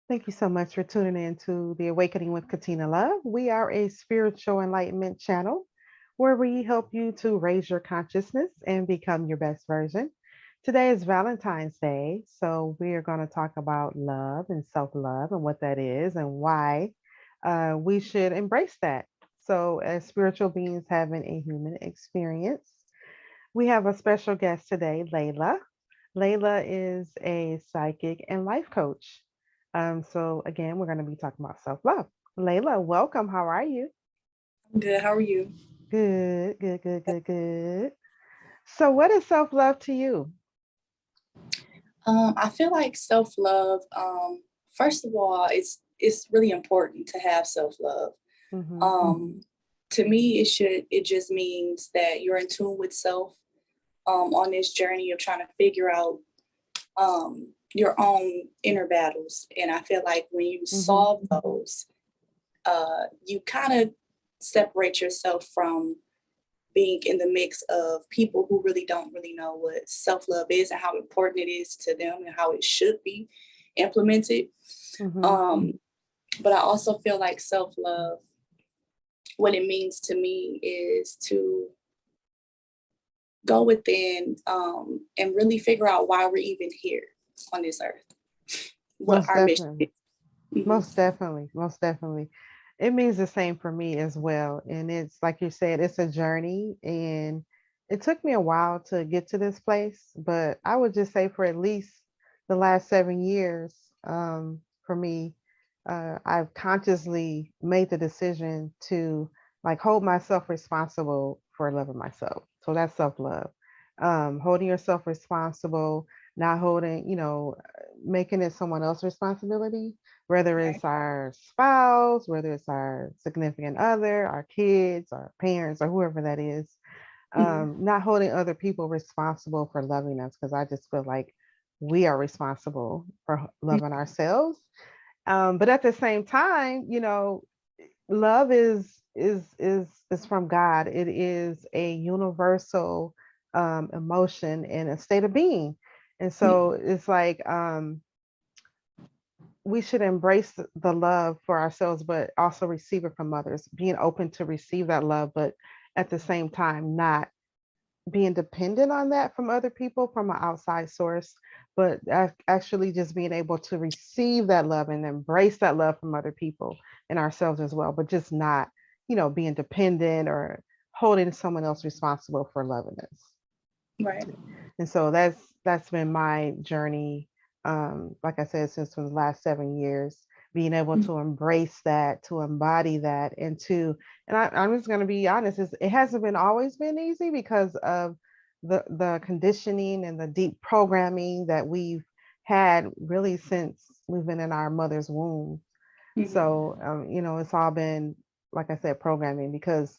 Thank you so much for tuning in to the Awakening with Katina Love. We are a spiritual enlightenment channel where we help you to raise your consciousness and become your best version. Today is Valentine's Day, so we are going to talk about love and self love and what that is and why we should embrace that. So, as spiritual beings having a human experience, we have a special guest today, Layla. Layla is a psychic and life coach. So again, we're going to be talking about self-love. Layla, welcome. How are you? I'm good. How are you? Good, good, good, good, good. So what is self-love to you? I feel like self love. First of all, it's really important to have self love. Mm-hmm. Um, to me, it just means that you're in tune with self. On this journey of trying to figure out your own inner battles, and I feel like when you Mm-hmm. solve those, you kind of separate yourself from being in the mix of people who really don't really know what self love is and how important it is to them and how it should be implemented. Mm-hmm. Um, but I also feel like self love, what it means to me is to go within and really figure out why we're even here on this earth, what Most our mission definitely. is. Mhm. Most definitely. Most definitely. It means the same for me as well. And it's like you said, it's a journey. And it took me a while to get to this place, but I would just say for at least the last 7 years, for me, I've consciously made the decision to like hold myself responsible for loving myself. So that's self-love. Holding yourself responsible, not holding, making it someone else's responsibility, whether Right. it's our spouse, whether it's our significant other, our kids, our parents, or whoever that is. Mhm. Not holding other people responsible for loving us, because I just feel like we are responsible for loving ourselves. But at the same time, love is from God. It is a universal emotion and a state of being. And Yeah. so it's like we should embrace the love for ourselves, but also receive it from others, being open to receive that love, but at the same time, not being dependent on that from other people from an outside source, but actually just being able to receive that love and embrace that love from other people and ourselves as well, but just not, being dependent or holding someone else responsible for loving us. Right. And so that's been my journey. Like I said, since for the last 7 years, being able Mhm. to embrace that, to embody that, I'm just going to be honest, it hasn't been always been easy because of the conditioning and the deep programming that we've had really since we've been in our mother's womb. Mhm. So, it's all been, like I said, programming because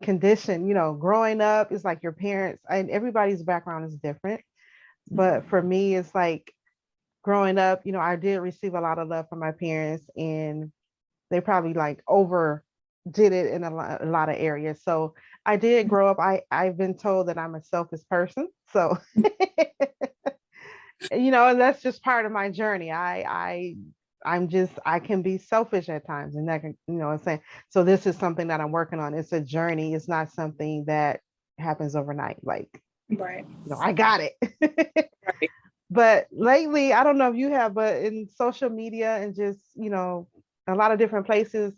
condition, growing up is like your parents and everybody's background is different. But for me, it's like growing up, I did receive a lot of love from my parents and they probably like over did it in a lot of areas. So I did grow up. I've been told that I'm a selfish person. So, and that's just part of my journey. I can be selfish at times, and that can, I'm saying. So this is something that I'm working on. It's a journey. It's not something that happens overnight. Like, Right. I got it. Right. But lately, I don't know if you have, but in social media and just, a lot of different places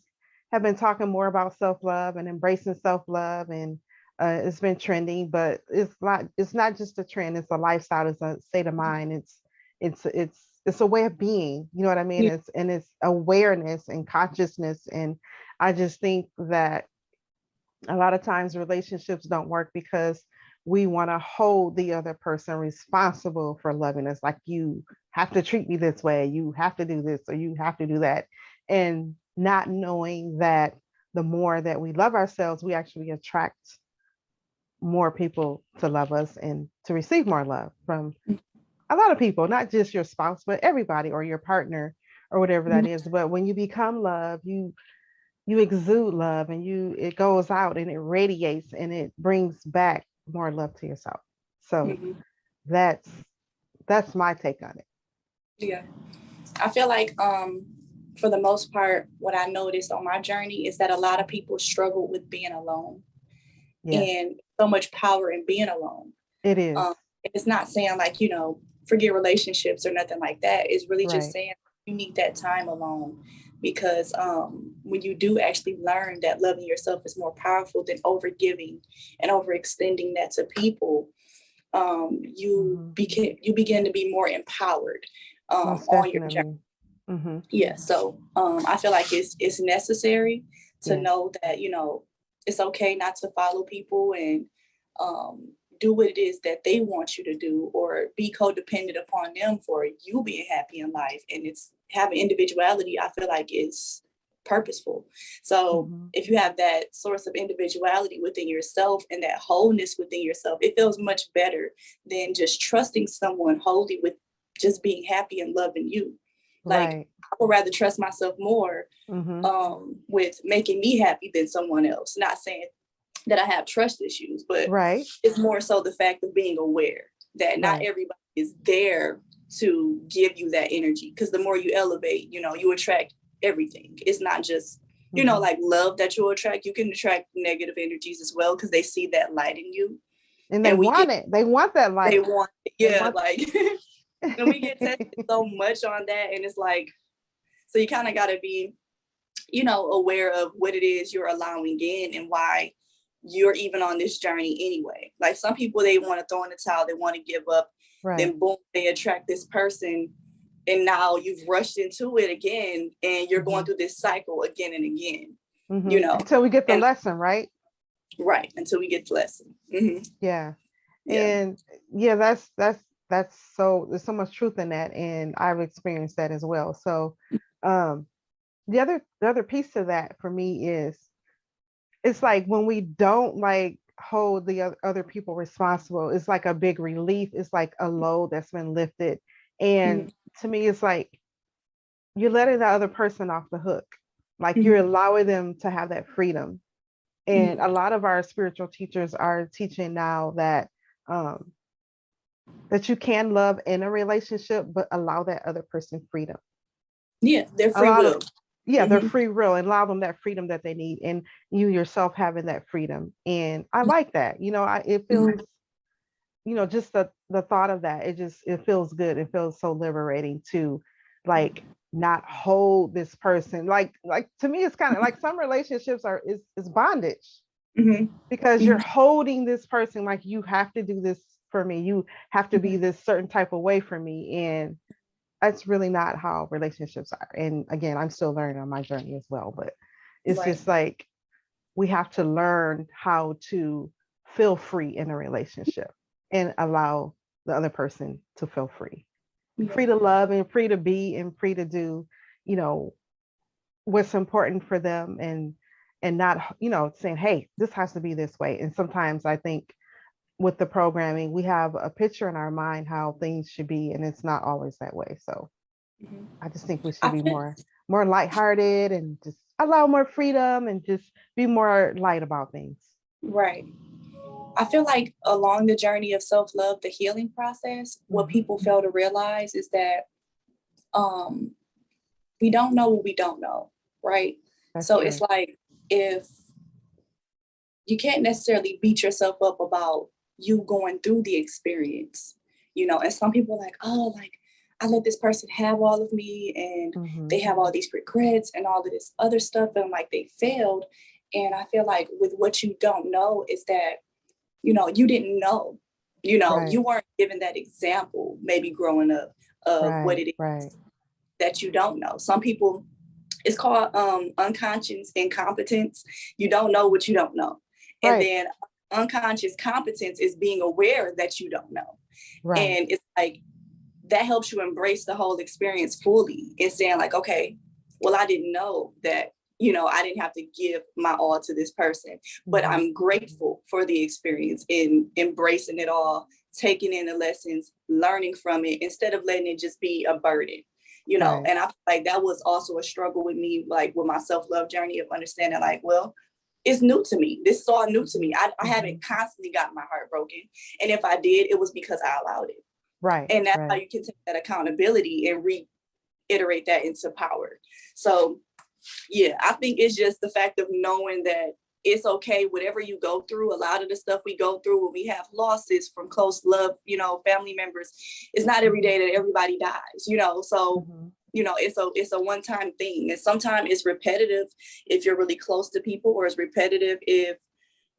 have been talking more about self-love and embracing self-love, and it's been trending, but it's not just a trend, it's a lifestyle, it's a state of mind, it's a way of being, you know what I mean? Yeah. It's awareness and consciousness. And I just think that a lot of times relationships don't work because we want to hold the other person responsible for loving us, like you have to treat me this way, you have to do this or you have to do that, and not knowing that the more that we love ourselves, we actually attract more people to love us and to receive more love from a lot of people, not just your spouse, but everybody or your partner or whatever that Mhm. is. But when you become love, you exude love, and it goes out and it radiates and it brings back more love to yourself. So Mhm. that's that's my take on it. Yeah. I feel like for the most part, what I noticed on my journey is that a lot of people struggle with being alone, Yes, and so much power in being alone. it is. Um, it's not saying like, forget relationships or nothing like that. It's really just Right. saying you need that time alone, because when you do actually learn that loving yourself is more powerful than overgiving and overextending that to people, Hmm. you begin to be more empowered Most on your journey. definitely. Hmm. Yeah, so I feel like it's necessary to Yes. know that it's okay not to follow people and um, do what it is that they want you to do, or be codependent upon them for you being happy in life. And it's having individuality, I feel like, is purposeful. So Hmm. if you have that source of individuality within yourself and that wholeness within yourself, it feels much better than just trusting someone wholly with just being happy and loving you. Like, Right. I would rather trust myself more Hmm. with making me happy than someone else. Not saying that I have trust issues, but Right. it's more so the fact of being aware that not Right. everybody is there to give you that energy. Because the more you elevate, you attract everything. It's not just, Hmm. like love that you attract. You can attract negative energies as well, because they see that light in you. And they And we get, want it. They want that they light. want, They yeah, want. like, and we get tested so much on that. And it's like, so you kind of got to be, aware of what it is you're allowing in and why you're even on this journey anyway. Like, some people, they want to throw in the towel, they want to give up, Right. then boom, they attract this person, and now you've rushed into it again, and you're going Hmm. through this cycle again and again, Hmm. Until we get the and lesson, right? right until we get the lesson. Yeah. Yeah. And yeah, that's so there's so much truth in that, and I've experienced that as well. So, um, the other piece to that for me is it's like when we don't like hold the other people responsible, it's like a big relief. It's like a load that's been lifted, Hmm. and to me, it's like you're letting the other person off the hook, like you're Hmm. allowing them to have that freedom. And Hmm. a lot of our spiritual teachers are teaching now um, that you can love in a relationship, but allow that other person freedom. Yeah, their free Allow them, will. yeah, their Hmm. free will, and allow them that freedom that they need, and you yourself having that freedom. And I like that. It feels, just the thought of that. It feels good. It feels so liberating to, like, not hold this person. Like to me, it's kind of like some relationships is bondage Hmm. because you're Hmm. holding this person like you have to do this for me. You have to be Hmm. this certain type of way for me. And that's really not how relationships are. And again, I'm still learning on my journey as well, but it's Right. just like we have to learn how to feel free in a relationship and allow the other person to feel free. Yeah. Free to love and free to be and free to do, you know, what's important for them, and not, saying, hey, this has to be this way. And sometimes I think with the programming, we have a picture in our mind how things should be, and it's not always that way. So Hmm. I just think we should I be feel more lighthearted and just allow more freedom and just be more light about things. right. I feel like along the journey of self love, the healing process, what Hmm. people fail to realize is that um, we don't know what we don't know, right? That's So it's true. like, if you can't necessarily beat yourself up about you going through the experience, and some people are like, oh, like, I let this person have all of me, and Hmm. they have all these regrets and all of this other stuff, and like they failed. And I feel like with what you don't know is that you didn't know, Right, you weren't given that example maybe growing up of what right, it is right, that you don't know. Some people, it's called unconscious incompetence. You don't know what you don't know. And right, then unconscious competence is being aware that you don't know. right. And it's like, that helps you embrace the whole experience fully and saying like, okay, well, I didn't know that, I didn't have to give my all to this person, but Hmm. I'm grateful for the experience in embracing it all, taking in the lessons, learning from it, instead of letting it just be a burden. Right. And I feel like that was also a struggle with me, like with my self-love journey of understanding like, well, it's new to me. This is all new to me. I Hmm. haven't constantly gotten my heart broken. And if I did, it was because I allowed it. Right, And that's how right. you can take that accountability and iterate that into power. So yeah, I think it's just the fact of knowing that it's okay, whatever you go through. A lot of the stuff we go through when we have losses from close love, family members, it's not every day that everybody dies, so it's a one-time thing. And sometimes it's repetitive if you're really close to people, or it's repetitive if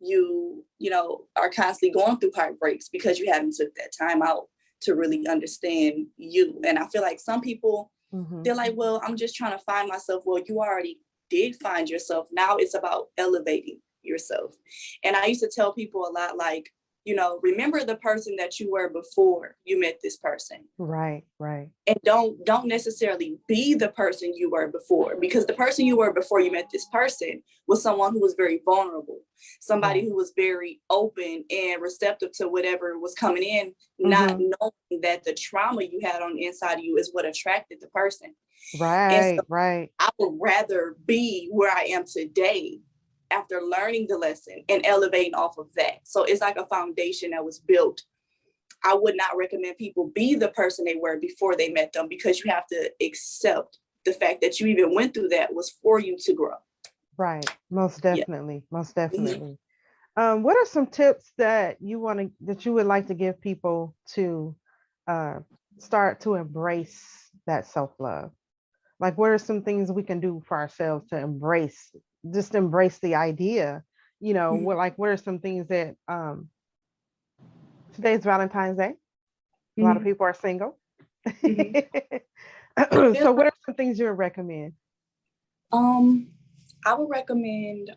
you are constantly going through heartbreaks because you haven't took that time out to really understand you. And I feel like some people, they're like, well, I'm just trying to find myself. Well, you already did find yourself. Now it's about elevating yourself. And I used to tell people a lot, like, remember the person that you were before you met this person. Right. And don't necessarily be the person you were before, because the person you were before you met this person was someone who was very vulnerable, somebody who was very open and receptive to whatever was coming in, not knowing that the trauma you had on the inside of you is what attracted the person. And so Right. I would rather be where I am today after learning the lesson and elevating off of that. So it's like a foundation that was built. I would not recommend people be the person they were before they met them, because you have to accept the fact that you even went through that was for you to grow. Right. Most definitely. Yeah. Most definitely. What are some tips that you would like to give people to uh, start to embrace that self-love? Like, what are some things we can do for ourselves to embrace the idea? What are some things that today's Valentine's Day. A lot of Mm-hmm. people are single. Mm-hmm. So what are some things you would recommend? I would recommend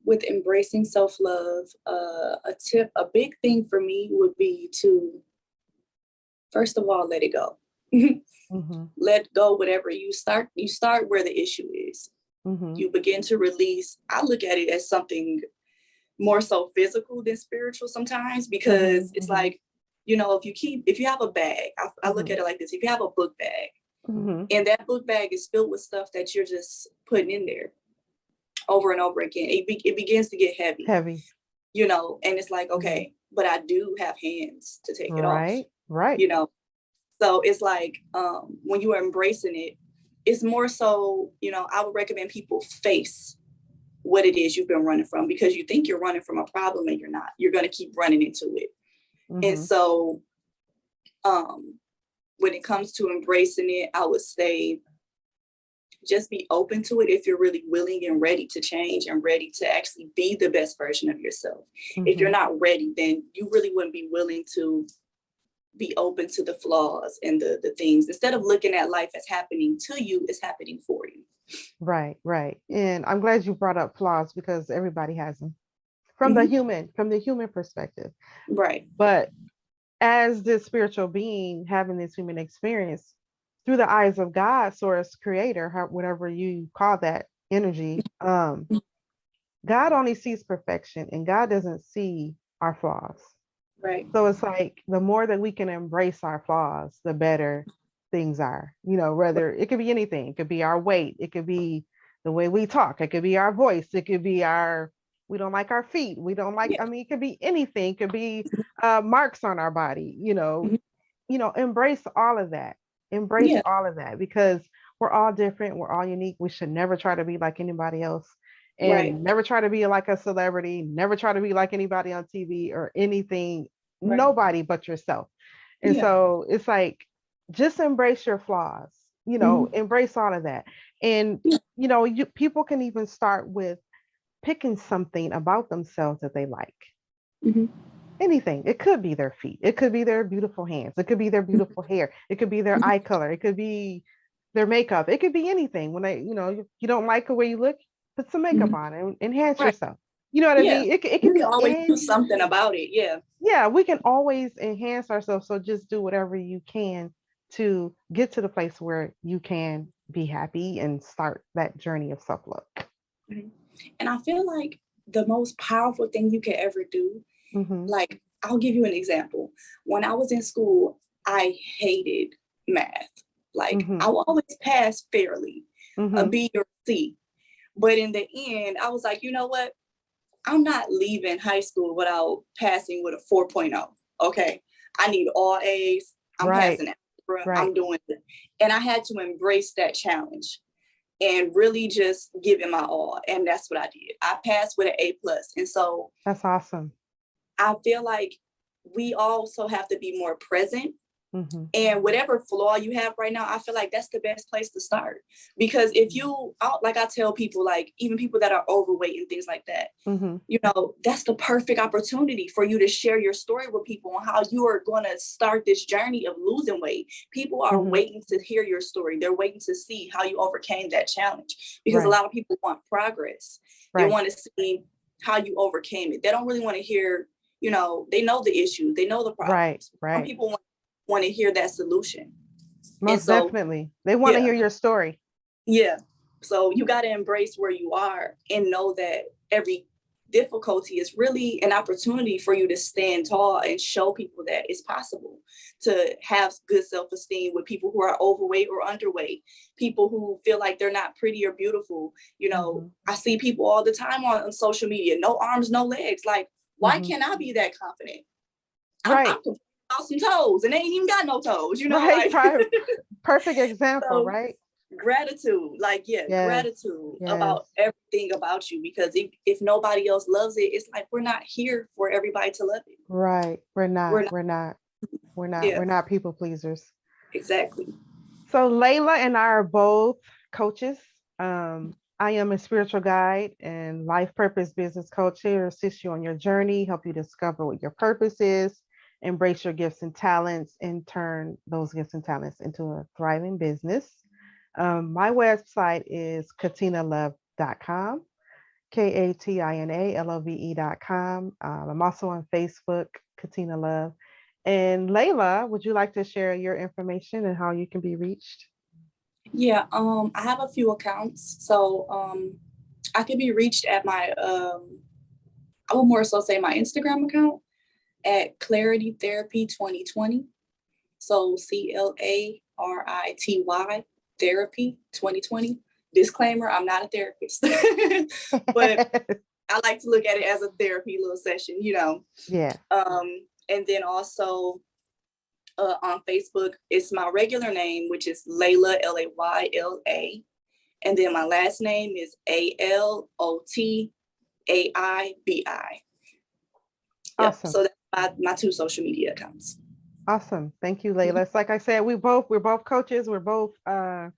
with embracing self-love, a big thing for me would be to, first of all, let it go. Let go whatever you start where the issue is. You begin to release. I look at it as something more so physical than spiritual sometimes, because it's like, if you have a bag, I look at it like this: if you have a book bag, and that book bag is filled with stuff that you're just putting in there over and over again, it begins to get heavy, and it's like, okay, but I do have hands to take it off, right. So it's like, when you are embracing it, it's more so, I would recommend people face what it is you've been running from, because you think you're running from a problem and you're not. You're going to keep running into it. And so when it comes to embracing it, I would say just be open to it if you're really willing and ready to change and ready to actually be the best version of yourself. If you're not ready, then you really wouldn't be willing to be open to the flaws and the things. Instead of looking at life as happening to you, it's happening for you. Right. And I'm glad you brought up flaws, because everybody has them from the human perspective. Right. But as this spiritual being having this human experience through the eyes of God, source, creator, whatever you call that energy, God only sees perfection, and God doesn't see our flaws. Right. So it's like the more that we can embrace our flaws, the better things are. Whether it could be anything, it could be our weight, it could be the way we talk, it could be our voice, it could be we don't like our feet, we don't like, it could be anything, it could be marks on our body, embrace all of that. Embrace all of that, because we're all different, we're all unique. We should never try to be like anybody else, and never try to be like a celebrity, never try to be like anybody on TV or anything, nobody but yourself. And so it's like, just embrace your flaws, embrace all of that. And people can even start with picking something about themselves that they like. Anything. It could be their feet, it could be their beautiful hands, it could be their beautiful hair, it could be their eye color, it could be their makeup, it could be anything. When you don't like the way you look, put some makeup on and enhance yourself. You know what I mean? It you can be can always do something about it. Yeah, we can always enhance ourselves. So just do whatever you can to get to the place where you can be happy and start that journey of self-love. And I feel like the most powerful thing you can ever do, like, I'll give you an example. When I was in school, I hated math. Like, I will always pass fairly, a B or C. But in the end, I was like, you know what? I'm not leaving high school without passing with a 4.0. Okay. I need all A's. I'm passing that. Bruh, Right. I'm doing it. And I had to embrace that challenge and really just give it my all. And that's what I did. I passed with an A+. And so That's awesome. I feel like we also have to be more present. Hmm. And whatever flaw you have right now, I feel like that's the best place to start. Because if you, like I tell people, like even people that are overweight and things like that, Hmm. that's the perfect opportunity for you to share your story with people on how you are going to start this journey of losing weight. People are Hmm. waiting to hear your story. They're waiting to see how you overcame that challenge, because a Right. lot of people want progress. They Right. want to see how you overcame it. They don't really want to hear, they know the issues, they know the Right. problems. Some Right. people want to hear that solution. And Most so, definitely. They want to yeah, hear your story. yeah. So you got to embrace where you are and know that every difficulty is really an opportunity for you to stand tall and show people that it's possible to have good self-esteem with people who are overweight or underweight, people who feel like they're not pretty or beautiful. Hmm. I see people all the time on social media, no arms, no legs. Like, why Hmm. can't I be that confident? I'm Right. complaining about some toes and they ain't even got no toes, Right. like. Perfect example, So right? gratitude, like, yeah, Yes. gratitude Yes. about everything about you, because if nobody else loves it, it's like we're not here for everybody to love it. Right. We're We're not. not. We're not. We're not. Yeah, We're not people pleasers. exactly. So Layla and I are both coaches. I am a spiritual guide and life purpose business coach here to assist you on your journey, help you discover what your purpose is, embrace your gifts and talents, and turn those gifts and talents into a thriving business. My website is katinalove.com, KATINALOVE.com. I'm also on Facebook, Katina Love. And Layla, would you like to share your information and how you can be reached? Yeah, I have a few accounts, so I can be reached at my I would more so say my Instagram account at Clarity Therapy 2020. So CLARITY Therapy 2020. Disclaimer: I'm not a therapist, but I like to look at it as a therapy little session. Yeah. And then also on Facebook, it's my regular name, which is Layla, Layla. And then my last name is ALOTAIBI. Yep. Awesome. So that's my two social media accounts. Awesome. Thank you, Layla. It's like I said, we're both coaches. We're both well,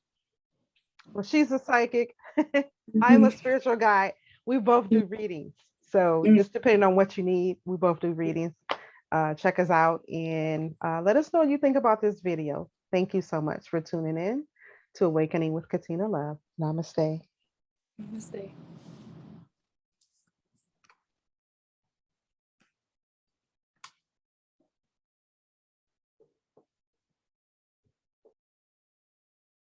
she's a psychic. I'm a Mm-hmm. spiritual guide. We both do readings. So Mm-hmm. just depending on what you need, we both do readings. Check us out and let us know what you think about this video. Thank you so much for tuning in to Awakening with Katina Love. Namaste. Namaste.